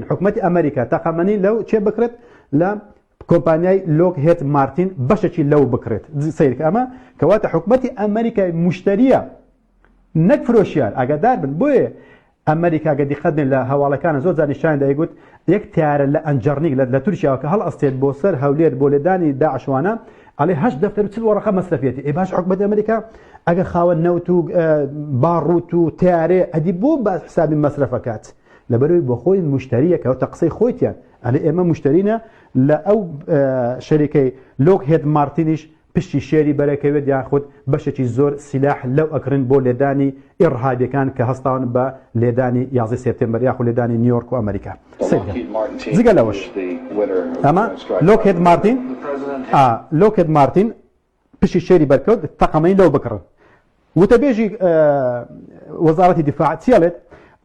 حكومة أمريكا تقامني لو شيء بكرت لا كومبانياي لوك هيت مارتن بشتي لو بكرت سيرك أما كوات حكومة أمريكا مشترية نكفروشيان أقدار من بوي أمريكا قد يخدم لهوالا كان زود زاني شاين دا يقول يكتيار لأنجرنيك لتركيا وكهل أستيت بوسر هولير بولداني داعش وانا عليه هش دفتر بتصير ورقة مصرفيتي إيه باش حكومة أمريكا أجا خاون نوتو باروتو تياري هدي بو بحساب مصرفكات لبروي بخوي المشتريه كو تقصي خويتيان على اما مشترينا لا او شركه لوك هيد مارتينيش بشتي شيري بركه ياخذ بشتي زور سلاح لو اكرن بو لداني ارهابي كان كهستان با لداني يازي سبتمبر ياخذ لداني نيويورك وامريكا زيغلاوش اما لوك هيد مارتين لوك هيد مارتين بشتي شيري بركه تقامين لو بكره وتبيجي وزاره الدفاع تيالت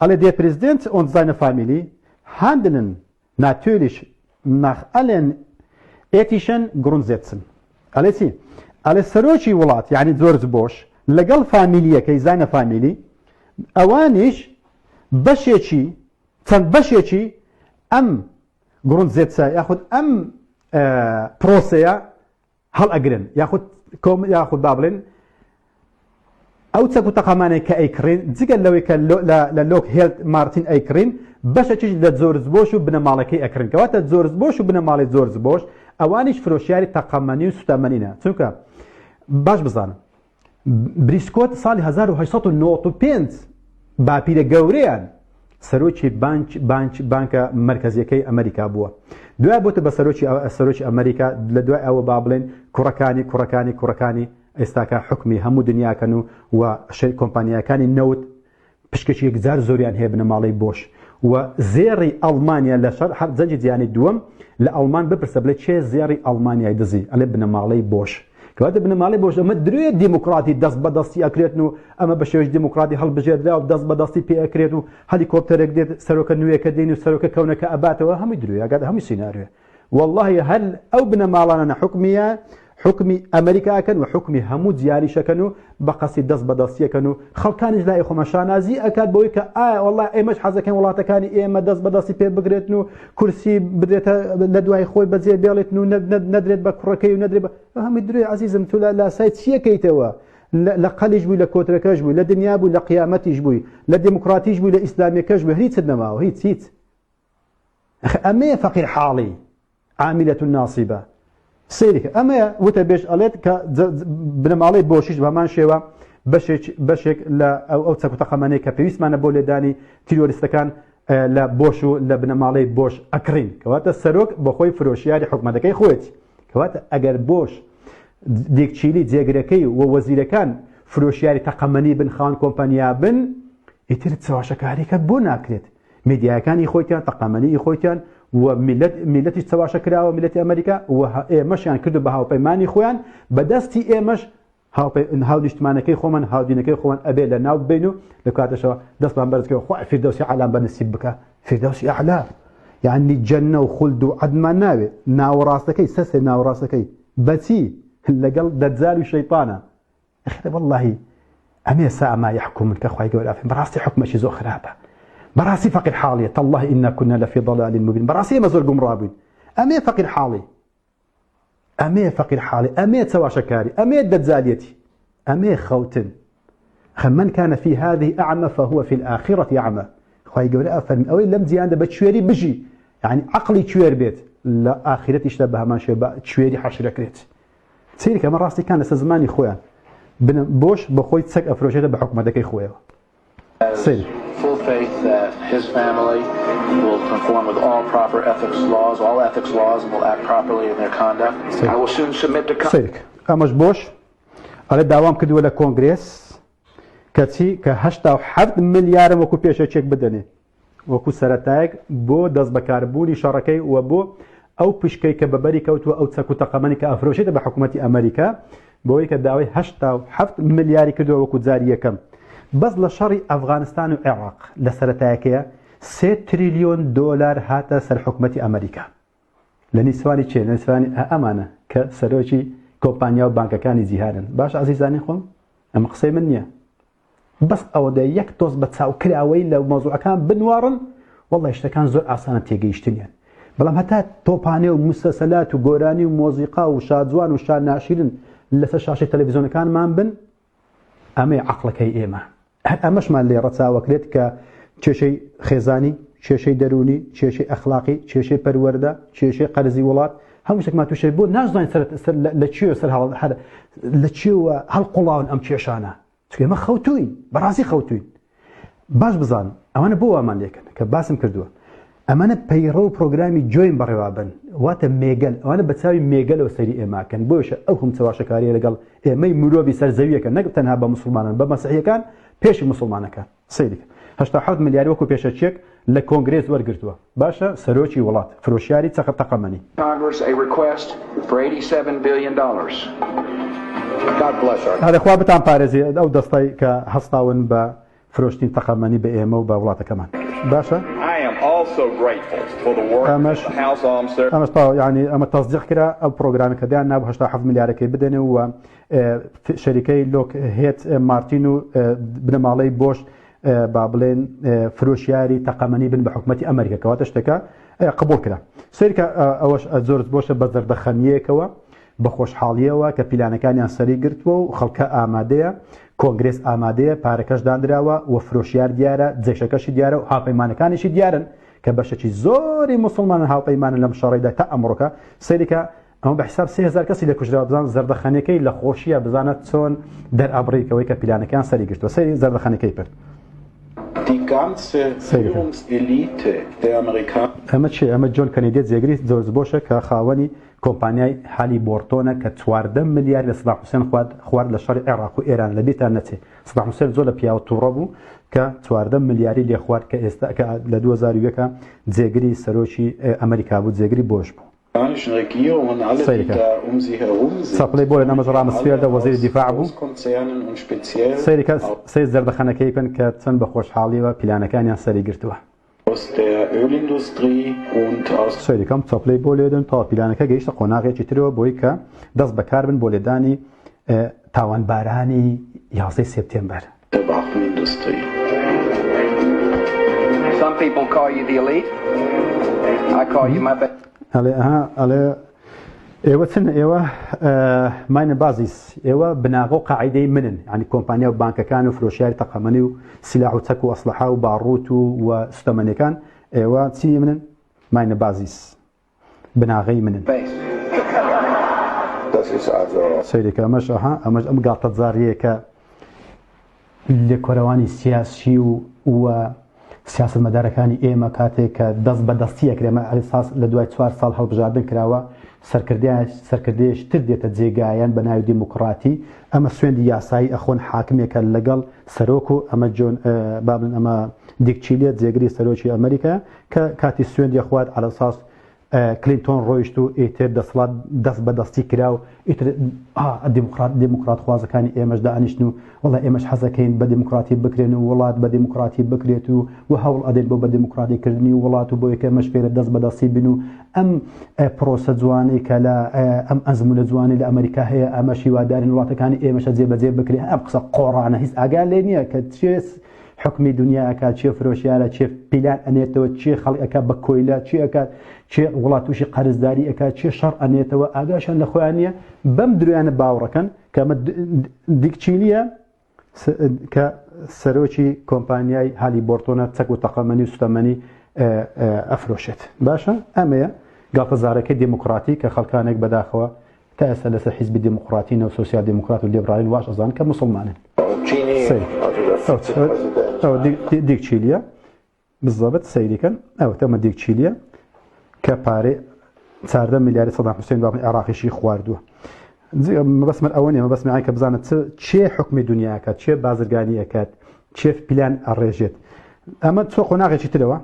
alle der Präsident und seine Familie handeln natürlich nach allen ethischen Grundsätzen. Alle سروشي ولات يعني جورج بوش لقل فاميليا كي زينة فاميلي اوانيش بشيتشي تن بشيتشي ام Grundsätze ياخذ ام بروسيا هل اجرن ياخذ بابلين او تسكو تقاماني كايكرين زيك لو لوك هيلت مارتين ايكرين باش تجي لزورز بوش وبنا مالكي اكرين كواتا زورز بوش وبنا مالي زورز بوش اوانيش فروشياري تقاماني وستامانينا تسوكا باش بزان بريسكوت صالي 1895 باپير گوريان سروچي بانكا مركزيكي امريكا بوا دوا بوت بسروچي امريكا لدوا او بابلين كوراكاني استاكا حكمي همو دنيا كانوا وشركة كومبانيا كان النوت بشكش يجزار زوريان هي بن مالي بوش وزيري ألمانيا لشر حد زنجد يعني دوم لألمان ببرسبلت شيء زيري ألمانيا يدزي على بن مالي بوش كواد بن مالي بوش أما دري ديمقراطي دس بدستي أكريتنو أما بشوش ديمقراطي هل بجد لا ودس بدستي بي أكريتنو هليكوبتر يقدر سروك نوية كدين وسروك كونك أباته هم يدري قاعد هم سيناريو والله هل أو بن مالنا حكمي أمريكا كان وحكمي همو دياري شكنو بقصي دس بدستي كانوا خلكان لا يخو مشانازي أكاد بويك والله إيه مش حزة كان والله تكاني إيه ما دس بدستي بي بقريتنو كرسي بديت لدواي خوي بزي بيالتنو ندريت بكركي وندري هم يدري عزيزم تلا لا سايت شيء كيتوا لا قلج بوي لا كوتركاج بوي لا دنيا بوي لا قيامتي بوي لا ديمقراطيج بوي لا إسلامي كاج بوي هريت سدنا معه هيت أمي فقير حالي عاملة ناصبة سيرك أما وتبيش قالت ك بنمالي بوشيش بهمان شوا بشك لا أو تسكو تقامني كبيس معنا بولداني تيوريست كان لا بوشو لا بنمالي بوش أكرين كوات السروق بخوي فروشياري حكمة كي خويت كوات أجر بوش ديك تشيلي زيجركي ووزير كان فروشياري تقامني بن خان كومبانيا بن يترد سوا شكاري كبون أكريت ميديا كان يخويتان تقامني يخويتان وملت سوا شكرا وملت أمريكا ومش يعني كردو بهاو بيماني خوان بدستي مش هاو اجتماعي خومن هاو دينكي خومن أبي لنا وبينه لكاتشوا دست بامبرز كي خو فردوسي أعلى بنسيبك فردوسي أعلى يعني جنة وخلد وعدم ناوي ناو راسكي سس ناو راسكي بتي لقل دجال الشيطانة أخي والله أمي ساعة ما يحكم من كخوي يقول أفهم براسي حكم شيء زو خرابة براسي فقير حالي تالله إنا كنا لفي ضلال مبين براسي مزور قمرابين أمي فقير حالي أمي تسوى شكاري أمي دجاليتي أمي خوتن من كان في هذه أعمى فهو في الآخرة أعمى خوي يقول أفهم أوي لم زيادة بتشويري بجي يعني عقلي تشوير بيت لا آخرتي اشتبه ما شبه تشويري حشر كريت سيري كمان راسي كان زماني خويا بوش بخوي تسك أفروشته بحكم دكي خويا سيري full faith that his family will conform with all proper ethics laws, and will act properly in their conduct. I will soon submit to سيرك أمش بوش على دوام كدو ولا كونغرس كتي كهشتا وحفت مليار وكو بيشا تشيك بدني وكو سرتاك بو دز بكاربوني شركي وبو أو بشكي كببري كوتو أو تسكو تقامني كأفروشيت بحكومة أمريكا بوي كداوي هشتا وحفت مليار كدو وكو زارية كم بس لشري أفغانستان وعراق لسرتاكيا 3 تريليون دولار هاتا سر حكومة أمريكا لنسواني چه لنسواني أمانة كسروشي كومبانيا وبانكا كاني زيهارن باش عزيزاني خون أما قصي منيا بس أو دا يك توز بتساو كلاوي لو موضوع كان بنوارن والله شتەکان زۆر ئاسانە تێگەیشتنیان بەڵام هەتا تۆپانێ و موسەسەلات و گۆرانی و مۆزیقا و شادجوان و شادناشرین لەسەر شاشەی تەلەڤیزیۆنەکانمان بن ئەمەی عەقڵەکەی ئێمە هەر ئەمەشمان لێ ڕەچاوەکرێت کە کێشەی خێزانی کێشەی دەرونی کێشەی ئەخلاقی کێشەی پەروەردە کێشەی قەرزی وڵات هەموو شتێکمان تووشێت بۆ نازانین لە چێوە سەر لە چێوە هەڵقوڵاون ئەم کێشانە چونکە ئێمە خەوتووین بەڕاستی خەوتووین باش بزانن ئەوانە بۆ وامان لێکن کە باسم کردووە ئەمانە پەیڕە و پرۆگرامی جۆین بەڕێوابن واتە مێگەل ئەوانە بە چاوی مێگەلەوە سەری ئێماکەن بۆشە ئەو هەم چاواشەکاریە لەگەڵ ئێمەی مرۆڤی سەرزەویەکە نەک تەنها بە مسلمانان بە مەسیحیەکان پێشی مسلمانەکان سەیریکە 87 ملیار وەکو پێشەچێک لە کۆنگرێس وەرگرتووە باشە سەرۆکی وڵات فرۆشیاری چەقە تەقەمەنی هەرخوا بتان پارێزی ئەو دەستای کە هەستاون بە فرۆشتین تەقەمەنی بە ئێمە و بە وڵاتەکەمان باشە ئەمەش ینی ئەمە تەزدیق کرا ئەو پرۆگرامەکە دایان نابوو 87 ملیارەکەی بدەنێ و شەریکەی لۆک هێت مارتین و بنەماڵەی بۆش با بڵێن فرۆشیاری تەقەمەنی بن بە حکوومەتی ئەمریکا کەواتە شتەکە قبول کرا سەیرکە ئەوەش زۆر بۆشە بە زەردەخەنیەکەوە بە خۆشحاڵیەوە کە پیلانەکانیان سەری گرتووە و خەڵکە ئامادەیە کۆنگرێس ئامادەیە پارەکەش دانراوە و فرۆشیار دیارە جێشەکەشی دیارە و هاوپەیمانەکانیشی دیارن کە بەشێکی زۆری مسلمانن هاوپەیمانن لەم شەڕێدا تا ئەمڕۆکە سەیرکە ئەمە بە حساب 3000 کەسی لە کوژراوە بزان زەردەخەنەکەی لە خۆشیە بزانێت چۆن دەرئەبڕێکەوەی کە پیلانەکان سەری گرتووە سەری زەردەخەنەکەی پرد ئەمە چی ئەمە جۆن کەنیدی جێگری جۆرج بۆشە کە خاوەنی کۆمپانیای هالی بۆرتۆنە کە 14 ملیار لە سەدام حوسێن خوارد لە شەڕی عێراق و ئێران لە بیرتان نەچێت سەدام حوسێن زۆر لە پیاوە تووڕە بوو کە 14 ملیاری لێ خوارد کە ئێستا کە لە 2001 جێگری سەرۆکی ئەمریکا بوو جێگری بۆش بوو سەپڵی بۆ لە نەمەژ ڕامسفێردە وەزیری دیفاع بوو سەیرکە سەیر زەردەخەنەکەی بن کە چەند بە خۆشحاڵیەوە پیلانەکانیان سەری گرتووە سەیرەکەم چەپڵی بۆ لێدن تا پیلانەکە گەیشتە قۆناغێکی ترەوە بۆی کە دەست بەکار بن بۆ لێدانی تاوانبارانی 11 سپتێمبەر ئەڵێ ئێوە چن ئێوە ماینە بازیس ئێوە بناغۆ قاعیدەی منن ینی کۆمپانیا و بانکەکان و فرۆشیاری تەقەمەنی و سیلاح و چەک و ئەسلحە و باڕوت و سوتەمەنیەکان ئێوە چی منن ماینە بازیس بناغەی منن سەیرێکە ئەمەش ئەمەش ئەم گاڵتەجاریەیە کە لێ کۆرەوانی سیاسی و سیاسەتمەدارەکانی ئێمە کاتێک کە دەست بە دەستیەکرێمە لە دوای 4 ساڵ هەڵبژاردن کراوە سەرکردەیەش تر دێتە جێگایان بە ناوی دیموکراتی ئەمە سوێندی یاسایی ئەخۆن حاکمێکە لەگەڵ سەرۆک و ئەمە جۆن بابن ئەمە دیکچیلیە جێگری سەرۆکی ئەمریکا کە کاتی سوێندی خوارد على ئەساس کلینتۆن ڕۆیشت و ئیتر دەسڵات دەست بە دەستی کرا و ئیتر دیموکرات خوازەکانی ئێمەش دانیشتن و وڵا ئێمەش حەزەکەین بە دیموکراتی بکرێن و وڵات بە دیموکراتی بکرێت و هەوڵ ئەدەین بۆ بە دیموکراتیکردنی وڵات و بۆ یەکە مەشپێرە دەست بە دەستی بن و ئەم پرۆسە جوانی کە لە ئەم ئەزمونە جوانی لە ئەمریکا هەیە ئەمە شیوادارین وڵاتەکانی ئێمەشە جێبەجێ بکرێت ئەم قسە قۆڕانە هیچ ئاگال لێ نییە کە چێ حکمی دنیاکە چێ فرۆشیارە چێ پیلان ئەنێتەوە چێ خەڵکەکە بە کۆیلە چی ئەکات چێ وڵات تووشی قەرزداری ئەکات چێ شەڕ ئەنێتەوە ئاگاشان لە خۆیان نییە بەم درویانە باوڕەکەن کە ئەمە دیکچیلیە کە سەرۆکی کۆمپانیای هالی بۆرتۆنە چەک و تەقەمەنی و سوتەمەنی ئەفرۆشێت باشە ئەمەیە گاڵتەجارەکەی دیموکراتی کە خەڵکانێک بەداخەوە تا ئێستا لەسەر حیزبی دیموکراتینە و سۆسیال دیموکرات و لیبرالین واش ئەزان کە مسلمانن دیکچیلیە بزەبەت سەیریکەن ئەوە تەمە دیکچیلیە کە پارێ 14 ملیاری سەدام حوسێن بابنی عێراقیشی خواردووە مەبەسمە ئەوە نیە مەبەسمی کە بزانێت چێ حکمی دنیاکات چێ بازرگانی ئەکات چێ پیلان ئەڕێژێت ئەمە چۆ قۆناغێکی ترەوە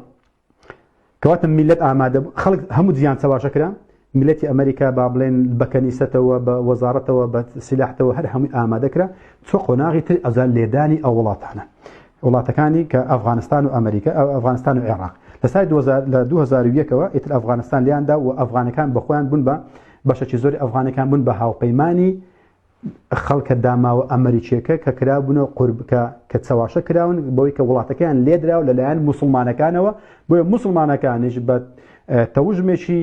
کەواتە میلەت ئامادە خەڵک هەموو جیان چاواشەکرا میلەتی ئەمریکا با بڵێن بە کەنیسەتەوە بە وەزارەتەوە بە سیلاحتەوە هەر هەمووی ئامادەکرا چۆ قۆناغی تر ئەزان لێدانی ئەو وڵاتانە وڵاتەکانی کە ئەفغانستان و ئەمریکا ئەفغانستان و عێراق لە سای 2001ەوە ئیتر ئەفغانستان لیاندا و ئەفغانەکان بەخۆیان بوون بە بەشێکی زۆری ئەفغانەکان بوون بە هاوپەیمانی خەڵکە داماوە ئەمریکیەکە کە کرابوونەوە قورب کە چەواشە کراون بۆی کە وڵاتەکەیان لێدراوە لەلایەن موسڵمانەکانەوە بۆیە موسڵمانەکانیش بە تەوژمێکی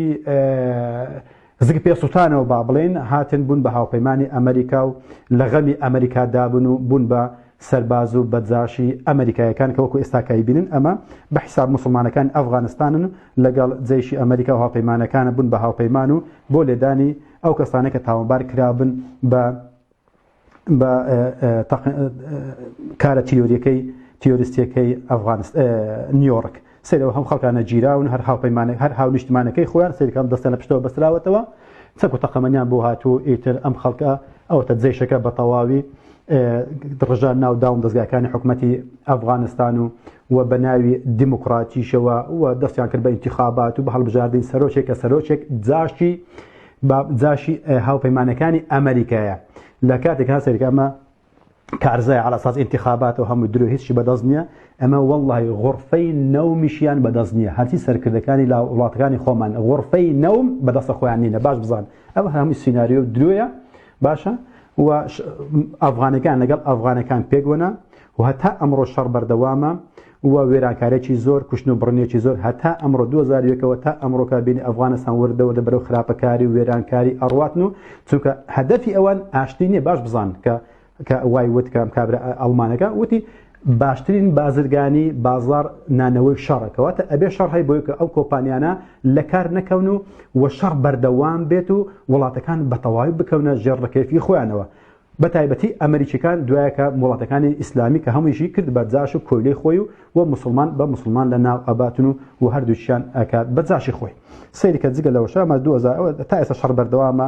زگ پێسووتانەوە با بڵێن هاتن بوون بە هاوپەیمانی ئەمریکا و لە غەمی ئەمریکا دابن و بوون بە سەرباز و بەدزاشی ئەمریکایەکان کە وەکو ئێستاکایی بینن ئەمە بە حیساب موسڵمانەکان ئەفغانستانن لەگەڵ جێیشی ئەمریکا و هاوپەیمانەکانە بوون بە هاوپەیمان و بۆ لێدانی ئەو کەسانە کە تاوانبار کرابن بە کارە تیۆریستیەکەی نیویۆرک سەرەوە هەم خەڵکانە گیراون هەر هاوپەیمانە هەر هاونیشتمانەکەی خۆیان سەرکەم دەستە لە پشتەوە بەستراوەتەوە چەک و تەقەمەنیان بۆ هاتوو ئیتر ئەم خەڵکە ئەوەتە جێشەکە بە تەواوی ڕژان ناو داوم دەستگاکانی حکوومەتی ئەفغانستان و بە ناوی دیموکراتیشەوە و دەستیان کرد بە ئینتیخابات و بە هەڵبژاردنی سەرۆکێک کە سەرۆکێک جاشی هاوپەیمانەکانی ئەمریکایە لە کاتێک ها سەرکەمە کارزای على اساس انتخابات و هەموو درۆ هیچی بەدەست نییە ئەمە وەڵڵاهی غورفەی نەومیشیان بەدەست نییە هەرچی سەرکردەکانی لە وڵاتەکانی خۆمان غورفەی نەوم بەدەستە خۆیان نینە باش بزان ئەمە هەمووی سیناریۆ درۆیە باشە و ئەفغانەکان لەگەڵ ئەفغانەکان پێکوەنا و هەتا ئەمڕۆ شەڕ بەردەوامە و وێرانکارێکی زۆر کوشتن و بڕنێکی زۆر هەتا ئەمڕۆ 2001ەوە تا ئەمڕۆکە بینی ئەفغانستان وردەوە بەرەو خراپەکاری و وێرانکاری ئەڕواتن و چونکە هەدەفی ئەوان ئاشتی نییە باش بزان کە وای وتکەم کابرا ئەڵمانەکە وتی باشترین بازرگانی بازار نانەوەی شەڕەکەواتە ئەبێ شەڕ هەی بۆی کە ئەو کۆمپانیانە لە کار نەکەون و شەڕ بەردەوام بێت و وڵاتەکان بە تەواوی بکەونە ژێڕەکەفی خۆیانەوە بە تایبەتی ئەمریکیەکان دوایەکە وڵاتەکانی ئیسلامی کە هەموویشی کرد بە جاش و کۆیلەی خۆی و مسلمان بە مسلمان لە ناو ئەباتن و هەردووشیان ئەکات بە جاشی خۆی سەیرکە جگە لەوە شەمە 2000 تا ئێستا شەڕ بەردەوامە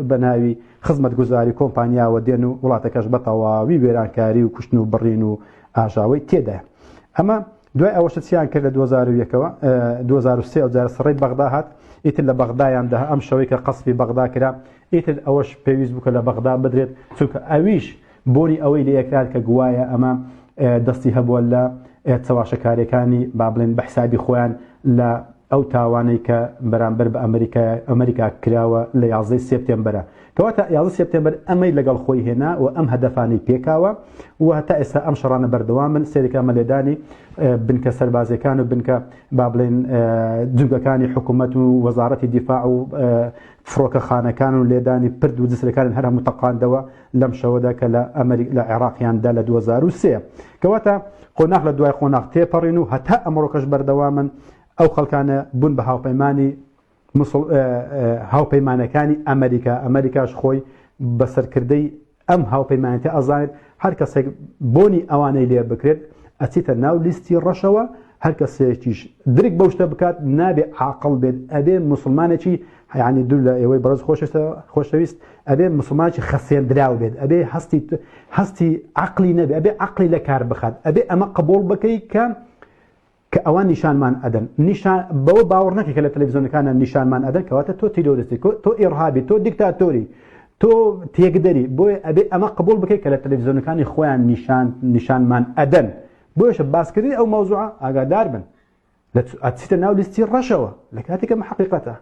بە ناوی خزمەتگوزاری کۆمپانیاوە دێن و وڵاتەکەش بە تەواوی وێرانکاری و کوشتن و بڕین و ئاژاوی تێدایە ئەمە دوای ئەوەشە چیان کرد لە 2001ەوە 2003 جار سڕێی بەغدا هات ئیتر لە بەغدایان دەها ئەم شەوەی کە قەسفی بەغدا کرا ئیتر ئەوەش پێویست بووکە لە بەغدا بدرێت چونکە ئەویش بۆنی ئەوەی لە یەکرار کە گوایە ئەمە دەستی هەبووە لە چەواشەکاریەکانی با بڵێن بە حسابی خۆیان لە ئەو تاوانەی کە بەرامبەر بە ئەمریکا کراوە لە 11 سپتێمبەرە کەواتە 11 سپتێمبەر ئەمەی لەگەڵ خۆی هێنا و ئەم هەدەفانی پێکاوە و هەتا ئێستا ئەم شەڕانە بەردەوامن سێرەکە مەلێدانی بنکە سەربازەکان و بنکە با بڵێن جوگەکانی حکوومەت و وەزارەتی دیفاع و فڕۆکەخانەکان و لێدانی پرد و جسرەکان هەر هەموو تەقاندەوە لەم شەوەدا کە لە عێراقیاندا لە 2003 کەواتە قۆناغ لە دوای قۆناغ تێپەڕین و هەتا ئەمڕۆکەش بەردەوامن ئەو خەڵکانە بوون بە هاوپەیمانەکانی ئەمریکاش خۆی بەسەرکردەی ئەم هاوپەیمانەتی ئەزانێت هەر کەسێک بۆنی ئەوانەی لێ بکرێت ئەچیتە ناو لیستی ڕەشەوە هەر کەسێکیش درک بەو شتە بکات نابێ عاقڵ بێت ئەبێ موسڵمانێکی یعنی دوو لە ئێوەی بەڕێز خۆشەویست ئەبێ مسلمانێکی خەسێندراو بێت ئەبێ هەستی عەقلی نەبێت ئەبێ عەقلی لە کار بخات ئەبێ ئەمە قبوڵ بکەی کە ئەوان نیشانمان ئەدەن بەوە باوەڕ نەکەی کە لە تەلەڤیزیۆنەکانە نیشانمان ئەدەن کەواتە تۆ تیرۆریستی تۆ ئێڕهابی تۆ دیکتاتۆری تۆ تێکدەری بۆیە ئەبێ ئەمە قبوڵ بکەی کە لە تەلەڤیزیۆنەکانی خۆیان نیشانمان ئەدەن بۆیشە باسکردنی ئەو مەوزوعە ئاگادار بن ئەچیتە ناو لیستی ڕەشەوە لە کاتێکە حەقیقەتە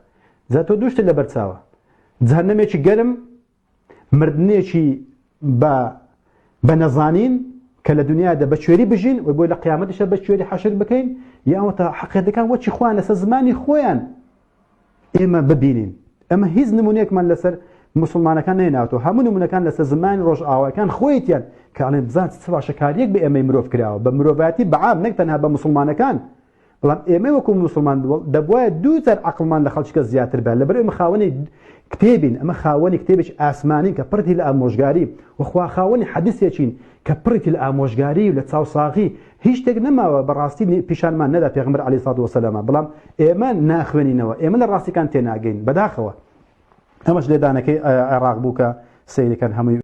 جا تۆ دووشتە لە بەرچاوە جەهەنەمێکی گەرم مردنێکی بە نەزانین کە لە دنیادا بە کوێری بژین و بۆی لە قیامەتیشە بە کوێری حەشر بکەین یاوەتە حەقیقەتەکان وەچی خۆیان لەسەر زمانی خۆیان ئێمە ببینین ئەمە هیچ نمونەیەکمان لەسەر مسلمانەکان نێناوەوە هەموو نمونەکان لەسەر زمانی ڕۆژئاوایەکان خۆیتیان کە ئەڵێن بزانت چ باشەکاریەک بە ئێمەی مرۆڤ کراوە بە مرۆڤایەتی بەعام نەک تەنها بە مسلمانەکان بەڵام ئێمە وەکو مسلمان دەبوایە دووجار عەقڵمان لە خەڵکیکە زیاتر بێت لەبەر ئێمە خاوەنی کتێبین ئەمە خاوەنی کتێبێکی ئاسمانین کە پڕی لە ئامۆژگاری وەخوا خاوەنی حەدیثێکین کە پڕی لە ئامۆژگاری و لە چاوساغی هیچ شتێک نەماوە بەڕاستی پیشانمان نەدا پێغەمبەر عەلەیهی سەڵات وەسەلام بەڵام ئێمە ناخوێنینەوە ئێمە لە ڕاستیەکان تێناگەین بەداخەوە ئەمەش لێدانەکەی عێراق بوو کە سەیرەکان هەمووی